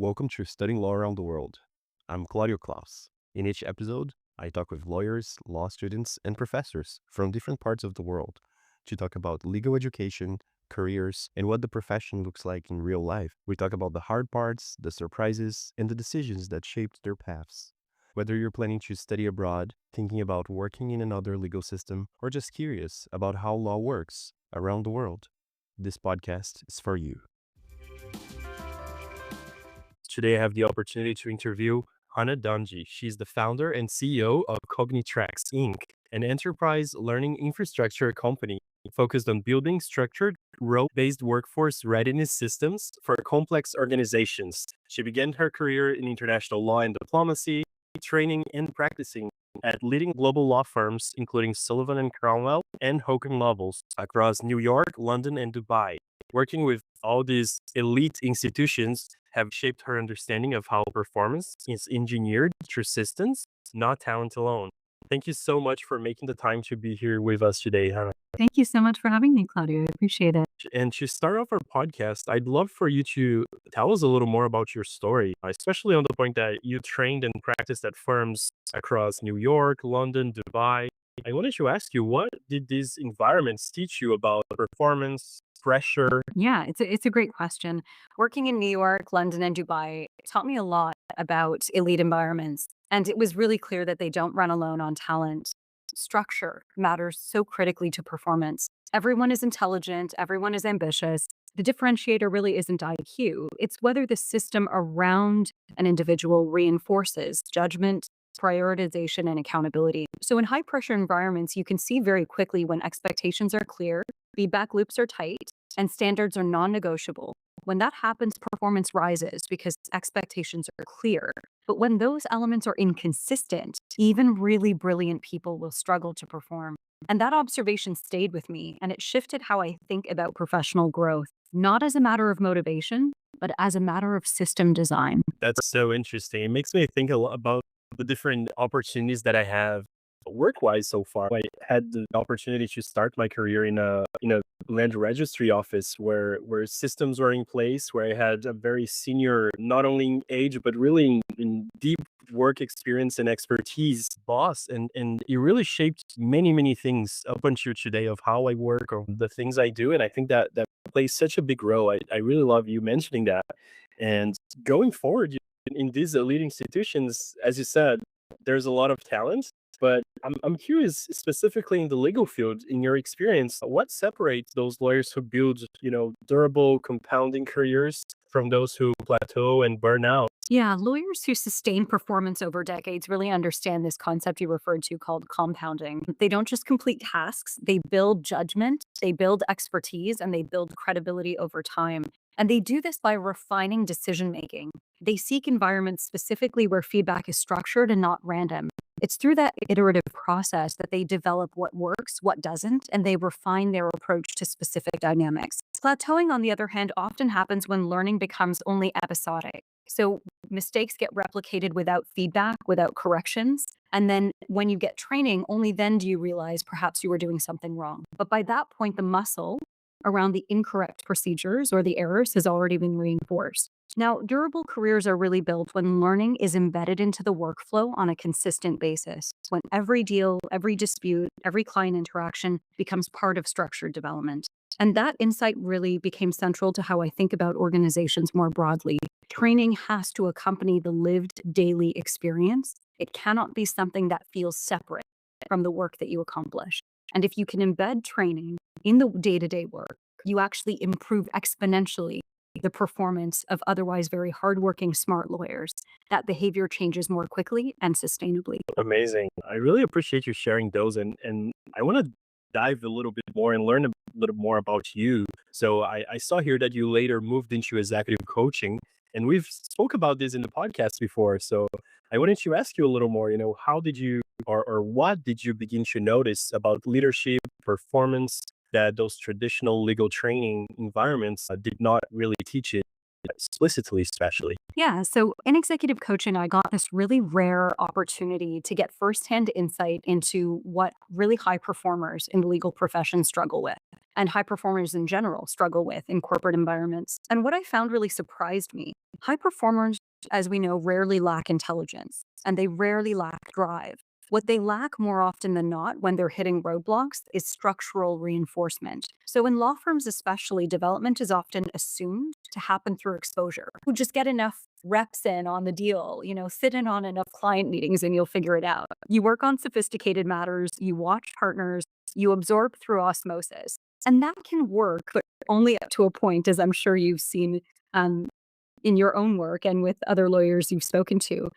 Welcome to Studying Law Around the World. I'm Claudio Klaus. In each episode, I talk with lawyers, law students, and professors from different parts of the world to talk about legal education, careers, and what the profession looks like in real life. We talk about the hard parts, the surprises, and the decisions that shaped their paths. Whether you're planning to study abroad, thinking about working in another legal system, or just curious about how law works around the world, this podcast is for you. Today, I have the opportunity to interview Hana Dhanji. She's the founder and CEO of Cognitrex, Inc., an enterprise learning infrastructure company focused on building structured, role-based workforce readiness systems for complex organizations. She began her career in international law and diplomacy, training and practicing at leading global law firms, including Sullivan and Cromwell and Hogan Lovells, across New York, London, and Dubai. Working with all these elite institutions have shaped her understanding of how performance is engineered through systems, not talent alone. Thank you so much for making the time to be here with us today, Hannah. Thank you so much for having me, Claudio. I appreciate it. And to start off our podcast, I'd love for you to tell us a little more about your story, especially on the point that you trained and practiced at firms across New York, London, Dubai. I wanted to ask you, what did these environments teach you about performance, pressure? Yeah, it's a great question. Working in New York, London, and Dubai taught me a lot about elite environments. And it was really clear that they don't run alone on talent. Structure matters so critically to performance. Everyone is intelligent, everyone is ambitious. The differentiator really isn't IQ, it's whether the system around an individual reinforces judgment, prioritization, and accountability. So, in high pressure environments, you can see very quickly when expectations are clear, feedback loops are tight, and standards are non negotiable. When that happens, performance rises because expectations are clear. But when those elements are inconsistent, even really brilliant people will struggle to perform. And that observation stayed with me, and it shifted how I think about professional growth, not as a matter of motivation, but as a matter of system design. That's so interesting. It makes me think a lot about the different opportunities that I have work-wise so far. I had the opportunity to start my career in a land registry office where systems were in place, where I had a very senior, not only in age, but really in deep work experience and expertise boss. And it really shaped many things up until today of how I work or the things I do. And I think that plays such a big role. I really love you mentioning that. And going forward, in these elite institutions, as you said, there's a lot of talent. But I'm curious, specifically in the legal field, in your experience, what separates those lawyers who build, durable, compounding careers from those who plateau and burn out? Yeah, lawyers who sustain performance over decades really understand this concept you referred to called compounding. They don't just complete tasks, they build judgment, they build expertise, and they build credibility over time. And they do this by refining decision making. They seek environments specifically where feedback is structured and not random. It's through that iterative process that they develop what works, what doesn't, and they refine their approach to specific dynamics. Plateauing, on the other hand, often happens when learning becomes only episodic. So mistakes get replicated without feedback, without corrections. And then when you get training, only then do you realize perhaps you were doing something wrong. But by that point, the muscle around the incorrect procedures or the errors has already been reinforced. Now, durable careers are really built when learning is embedded into the workflow on a consistent basis, when every deal, every dispute, every client interaction becomes part of structured development. And that insight really became central to how I think about organizations more broadly. Training has to accompany the lived daily experience. It cannot be something that feels separate from the work that you accomplish. And if you can embed training in the day to day work, you actually improve exponentially the performance of otherwise very hardworking, smart lawyers. That behavior changes more quickly and sustainably. Amazing. I really appreciate you sharing those. And I want to dive a little bit more and learn a little more about you. So I saw here that you later moved into executive coaching, and we've spoke about this in the podcast before. So I wanted to ask you a little more, how did you or what did you begin to notice about leadership, performance that those traditional legal training environments did not really teach it explicitly, especially? Yeah, so in executive coaching, I got this really rare opportunity to get firsthand insight into what really high performers in the legal profession struggle with. and high performers in general struggle with in corporate environments. And what I found really surprised me, high performers, as we know, rarely lack intelligence and they rarely lack drive. What they lack more often than not when they're hitting roadblocks is structural reinforcement. So, in law firms, especially, development is often assumed to happen through exposure. You just get enough reps in on the deal, sit in on enough client meetings and you'll figure it out. You work on sophisticated matters, you watch partners, you absorb through osmosis. And that can work, but only up to a point, as I'm sure you've seen um, in your own work and with other lawyers you've spoken to.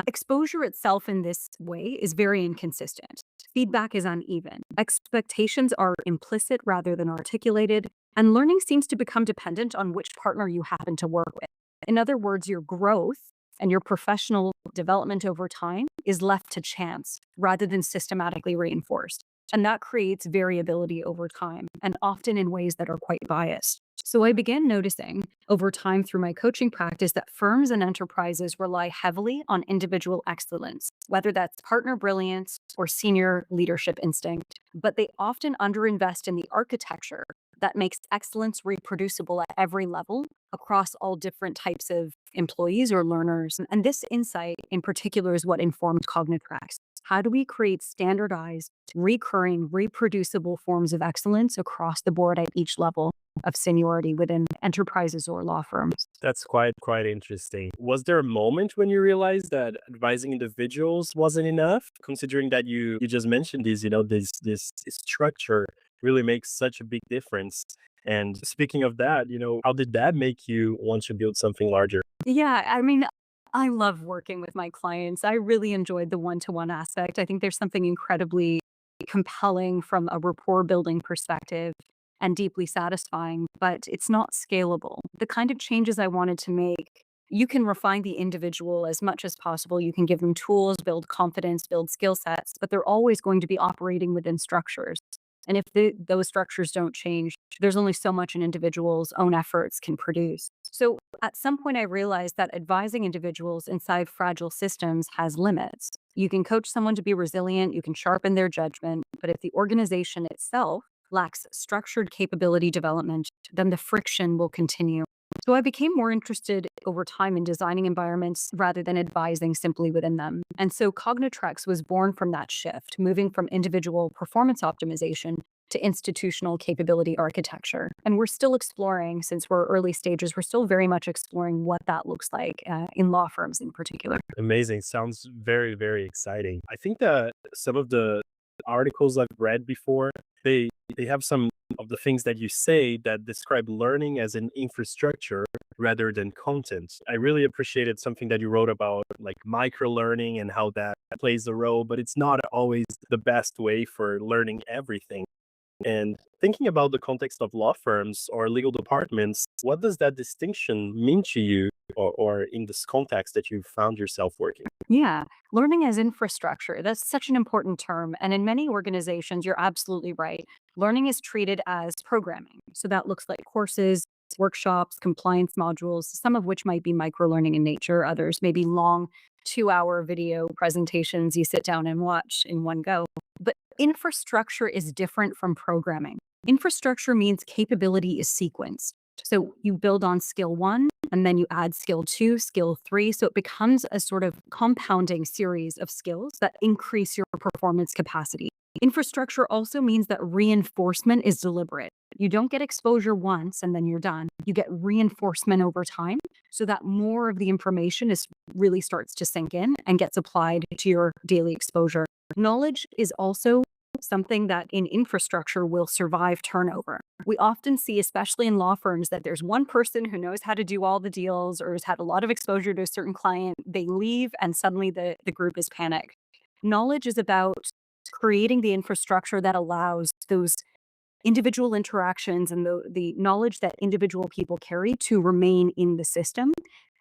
Exposure itself in this way is very inconsistent. Feedback is uneven. Expectations are implicit rather than articulated, and learning seems to become dependent on which partner you happen to work with. In other words, your growth and your professional development over time is left to chance rather than systematically reinforced. And that creates variability over time and often in ways that are quite biased. So I began noticing over time through my coaching practice that firms and enterprises rely heavily on individual excellence, whether that's partner brilliance or senior leadership instinct, but they often underinvest in the architecture that makes excellence reproducible at every level across all different types of employees or learners. And this insight in particular is what informed Cognitrex. How do we create standardized, recurring, reproducible forms of excellence across the board at each level of seniority within enterprises or law firms? That's quite interesting. Was there a moment when you realized that advising individuals wasn't enough? Considering that you just mentioned these, this structure really makes such a big difference. And speaking of that, how did that make you want to build something larger? Yeah, I mean, I love working with my clients. I really enjoyed the one-to-one aspect. I think there's something incredibly compelling from a rapport building perspective and deeply satisfying, but it's not scalable. The kind of changes I wanted to make, you can refine the individual as much as possible. You can give them tools, build confidence, build skill sets, but they're always going to be operating within structures. And if those structures don't change, there's only so much an individual's own efforts can produce. So at some point, I realized that advising individuals inside fragile systems has limits. You can coach someone to be resilient, you can sharpen their judgment, but if the organization itself lacks structured capability development, then the friction will continue. So I became more interested over time in designing environments rather than advising simply within them. And so Cognitrex was born from that shift, moving from individual performance optimization to institutional capability architecture. And we're still exploring, since we're early stages, we're still very much exploring what that looks like in law firms in particular. Amazing. Sounds very exciting. I think that some of the articles I've read before, they they have some of the things that you say that describe learning as an infrastructure rather than content. I really appreciated something that you wrote about like micro learning and how that plays a role, but it's not always the best way for learning everything. And thinking about the context of law firms or legal departments, what does that distinction mean to you or in this context that you found yourself working? Yeah, learning as infrastructure, that's such an important term. And in many organizations, you're absolutely right. Learning is treated as programming. So that looks like courses, workshops, compliance modules, some of which might be micro learning in nature, others may be long 2-hour video presentations you sit down and watch in one go. But infrastructure is different from programming. Infrastructure means capability is sequenced. So you build on skill one, and then you add skill two, skill three. So it becomes a sort of compounding series of skills that increase your performance capacity. Infrastructure also means that reinforcement is deliberate. You don't get exposure once and then you're done. You get reinforcement over time so that more of the information is really starts to sink in and gets applied to your daily exposure. Knowledge is also something that in infrastructure will survive turnover. We often see, especially in law firms, that there's one person who knows how to do all the deals or has had a lot of exposure to a certain client. They leave and suddenly the group is panicked. Knowledge is about creating the infrastructure that allows those individual interactions and the knowledge that individual people carry to remain in the system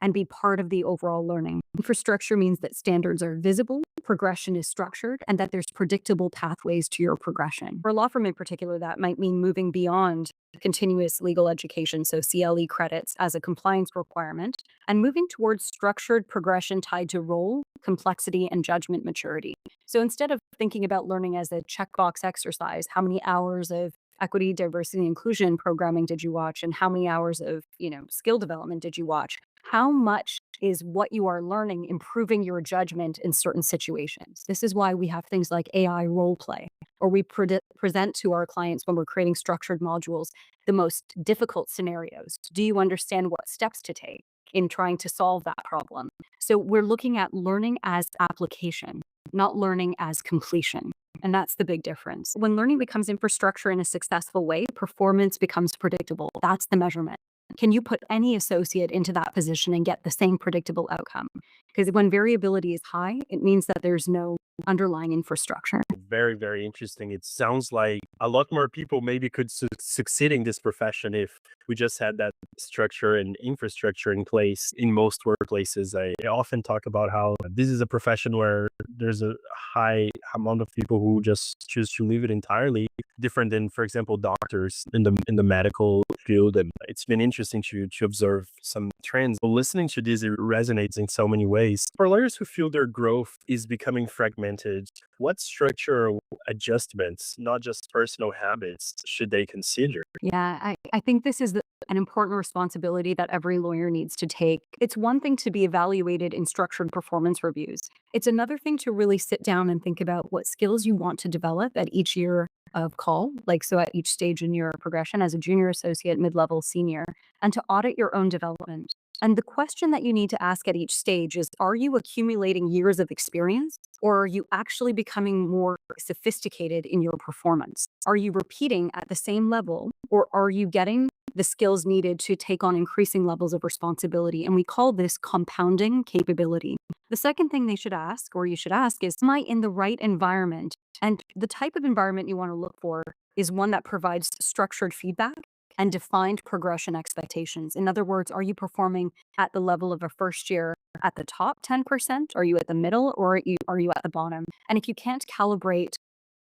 and be part of the overall learning. Infrastructure means that standards are visible, progression is structured, and that there's predictable pathways to your progression. For a law firm in particular, that might mean moving beyond continuous legal education, so CLE credits, as a compliance requirement, and moving towards structured progression tied to role, complexity, and judgment maturity. So instead of thinking about learning as a checkbox exercise, how many hours of equity, diversity, and inclusion programming did you watch? And how many hours of, skill development did you watch? How much is what you are learning improving your judgment in certain situations? This is why we have things like AI role play, or we present to our clients when we're creating structured modules the most difficult scenarios. Do you understand what steps to take in trying to solve that problem? So we're looking at learning as application, not learning as completion. And that's the big difference. When learning becomes infrastructure in a successful way, performance becomes predictable. That's the measurement. Can you put any associate into that position and get the same predictable outcome? Because when variability is high, it means that there's no underlying infrastructure. Very, very interesting. It sounds like a lot more people maybe could succeed in this profession if we just had that structure and infrastructure in place in most workplaces. I often talk about how this is a profession where there's a high amount of people who just choose to leave it entirely, different than, for example, doctors in the medical field. And it's been interesting to observe some trends. But listening to this, it resonates in so many ways. For lawyers who feel their growth is becoming fragmented, what structural adjustments, not just personal habits, should they consider? Yeah, I think this is an important responsibility that every lawyer needs to take. It's one thing to be evaluated in structured performance reviews. It's another thing to really sit down and think about what skills you want to develop at each year of call, like so at each stage in your progression as a junior associate, mid-level, senior, and to audit your own development. And the question that you need to ask at each stage is, are you accumulating years of experience, or are you actually becoming more sophisticated in your performance? Are you repeating at the same level, or are you getting the skills needed to take on increasing levels of responsibility? And we call this compounding capability. The second thing they should ask, or you should ask, is, am I in the right environment? And the type of environment you want to look for is one that provides structured feedback and defined progression expectations. In other words, are you performing at the level of a first year at the top 10%? Are you at the middle, or are you at the bottom? And if you can't calibrate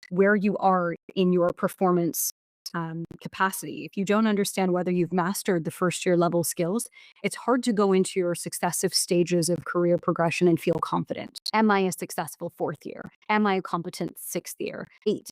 where you are in your performance capacity, if you don't understand whether you've mastered the first year level skills, it's hard to go into your successive stages of career progression and feel confident. Am I a successful fourth year? Am I a competent sixth year?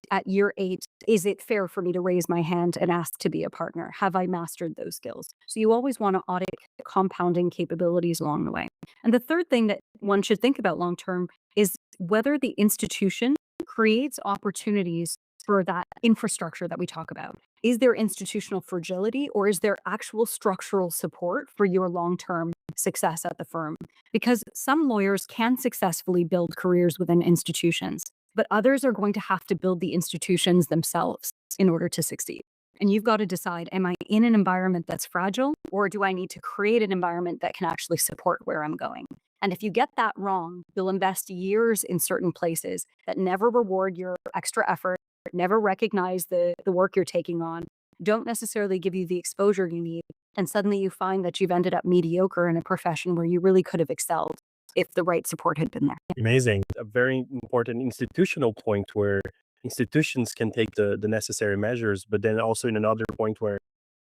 At year 8, is it fair for me to raise my hand and ask to be a partner? Have I mastered those skills? So you always want to audit compounding capabilities along the way. And the third thing that one should think about long term is whether the institution creates opportunities for that infrastructure that we talk about. Is there institutional fragility, or is there actual structural support for your long-term success at the firm? Because some lawyers can successfully build careers within institutions, but others are going to have to build the institutions themselves in order to succeed. And you've got to decide, am I in an environment that's fragile, or do I need to create an environment that can actually support where I'm going? And if you get that wrong, you'll invest years in certain places that never reward your extra effort, never recognize the work you're taking on, don't necessarily give you the exposure you need. And suddenly you find that you've ended up mediocre in a profession where you really could have excelled if the right support had been there. Amazing. A very important institutional point where institutions can take the necessary measures, but then also in another point where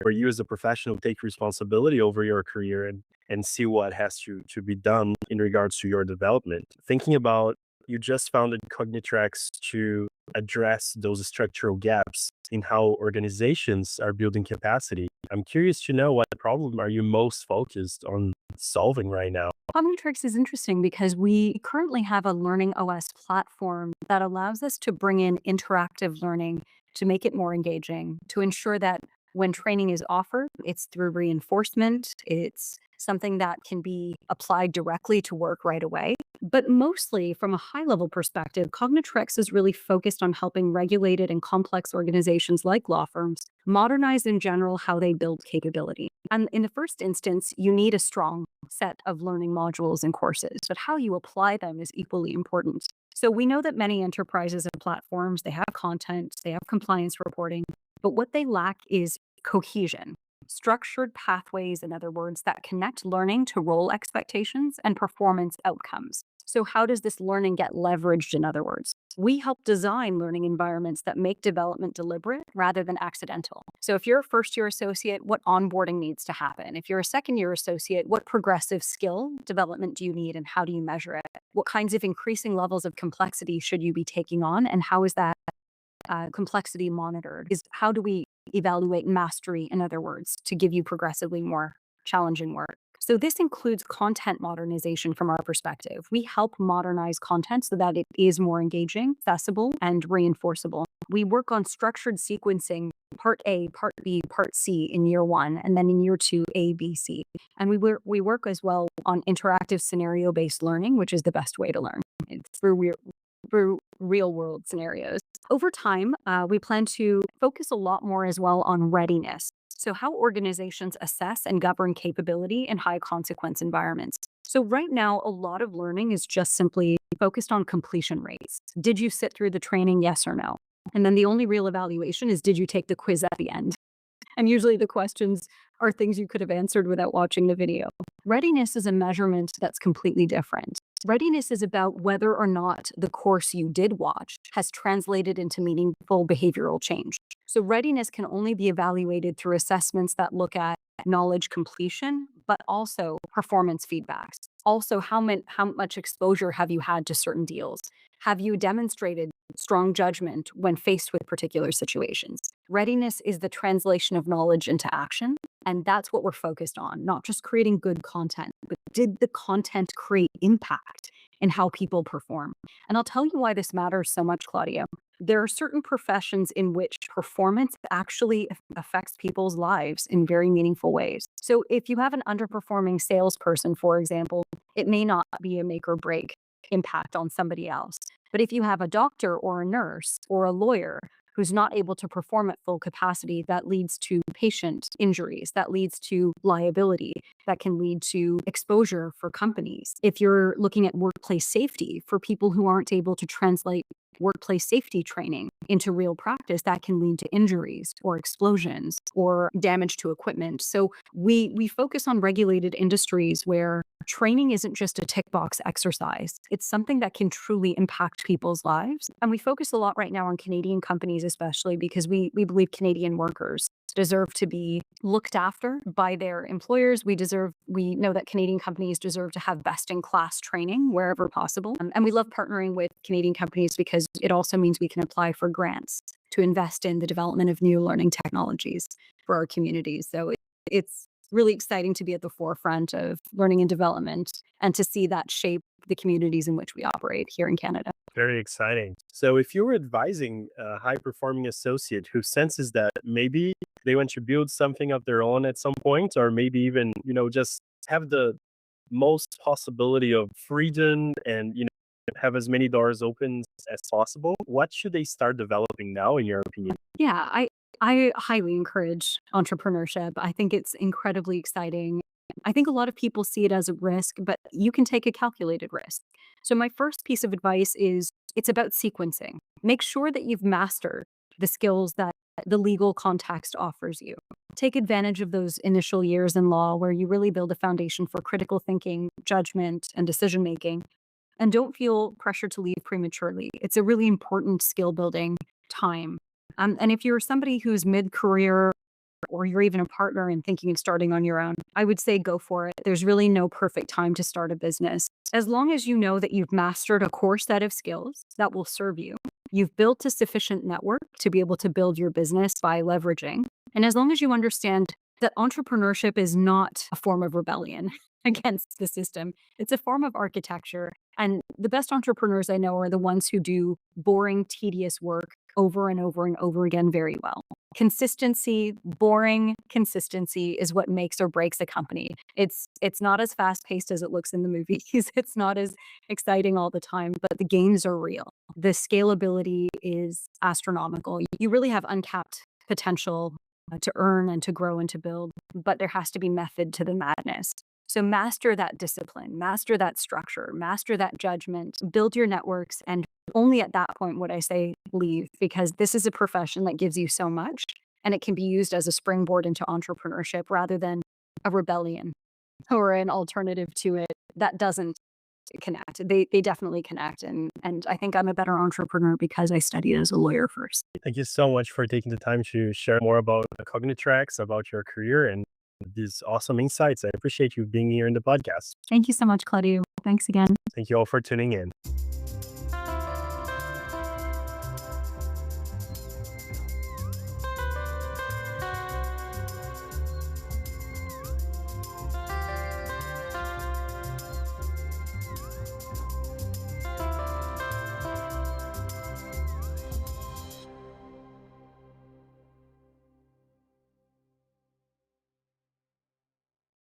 you as a professional take responsibility over your career and see what has to be done in regards to your development. Thinking about, you just founded Cognitrex to address those structural gaps in how organizations are building capacity. I'm curious to know, what problem are you most focused on solving right now? Cognitrex is interesting because we currently have a learning OS platform that allows us to bring in interactive learning to make it more engaging, to ensure that when training is offered, it's through reinforcement, it's something that can be applied directly to work right away. But mostly from a high level perspective, Cognitrex is really focused on helping regulated and complex organizations like law firms modernize in general how they build capability. And in the first instance, you need a strong set of learning modules and courses, but how you apply them is equally important. So we know that many enterprises and platforms, they have content, they have compliance reporting, but what they lack is cohesion. Structured pathways, in other words, that connect learning to role expectations and performance outcomes. So, how does this learning get leveraged, in other words? We help design learning environments that make development deliberate rather than accidental. So, if you're a first year associate, what onboarding needs to happen? If you're a second year associate, what progressive skill development do you need and how do you measure it? What kinds of increasing levels of complexity should you be taking on, and how is that complexity monitored? Is how do we evaluate mastery, in other words, to give you progressively more challenging work? So this includes content modernization from our perspective. We help modernize content so that it is more engaging, accessible, and reinforceable. We work on structured sequencing, part A, part B, part C in year one, and then in year two, A, B, C. And we work as well on interactive scenario-based learning, which is the best way to learn. It's through real world scenarios. Over time, we plan to focus a lot more as well on readiness. So, how organizations assess and govern capability in high consequence environments. So, right now, a lot of learning is just simply focused on completion rates. Did you sit through the training? Yes or no? And then the only real evaluation is, did you take the quiz at the end? And usually the questions are things you could have answered without watching the video. Readiness is a measurement that's completely different. Readiness is about whether or not the course you did watch has translated into meaningful behavioral change. So readiness can only be evaluated through assessments that look at knowledge completion, but also performance feedbacks. Also, how much exposure have you had to certain deals? Have you demonstrated strong judgment when faced with particular situations? Readiness is the translation of knowledge into action. And that's what we're focused on, not just creating good content, but did the content create impact in how people perform? And I'll tell you why this matters so much, Claudia. There are certain professions in which performance actually affects people's lives in very meaningful ways. So if you have an underperforming salesperson, for example, it may not be a make or break impact on somebody else. But if you have a doctor or a nurse or a lawyer who's not able to perform at full capacity, that leads to patient injuries, that leads to liability, that can lead to exposure for companies. If you're looking at workplace safety for people who aren't able to translate workplace safety training into real practice, that can lead to injuries or explosions or damage to equipment. So we focus on regulated industries where training isn't just a tick box exercise. It's something that can truly impact people's lives. And we focus a lot right now on Canadian companies, especially because we believe Canadian workers deserve to be looked after by their employers. We know that Canadian companies deserve to have best in class training wherever possible. And we love partnering with Canadian companies because it also means we can apply for grants to invest in the development of new learning technologies for our communities. So it's really exciting to be at the forefront of learning and development and to see that shape the communities in which we operate here in Canada. Very exciting. So if you were advising a high performing associate who senses that maybe they want to build something of their own at some point, or maybe even, just have the most possibility of freedom and, have as many doors open as possible, what should they start developing now, in your opinion? Yeah, I highly encourage entrepreneurship. I think it's incredibly exciting. I think a lot of people see it as a risk, but you can take a calculated risk. So my first piece of advice is it's about sequencing. Make sure that you've mastered the skills that the legal context offers you. Take advantage of those initial years in law where you really build a foundation for critical thinking, judgment, and decision making. And don't feel pressure to leave prematurely. It's a really important skill building time. And if you're somebody who's mid career or you're even a partner and thinking of starting on your own, I would say go for it. There's really no perfect time to start a business. As long as you know that you've mastered a core set of skills that will serve you, you've built a sufficient network to be able to build your business by leveraging. And as long as you understand that entrepreneurship is not a form of rebellion against the system, it's a form of architecture. And the best entrepreneurs I know are the ones who do boring, tedious work over and over and over again very well. Boring consistency is what makes or breaks a company. It's not as fast paced as it looks in the movies. It's not as exciting all the time, but the gains are real. The scalability is astronomical. You really have uncapped potential to earn and to grow and to build, but there has to be method to the madness. So master that discipline, master that structure, master that judgment, build your networks. And only at that point would I say leave, because this is a profession that gives you so much and it can be used as a springboard into entrepreneurship rather than a rebellion or an alternative to it that doesn't connect. They definitely connect. And I think I'm a better entrepreneur because I studied as a lawyer first. Thank you so much for taking the time to share more about Cognitrex, about your career, and these awesome insights. I appreciate you being here in the podcast. Thank you so much, Claudio. Thanks again. Thank you all for tuning in.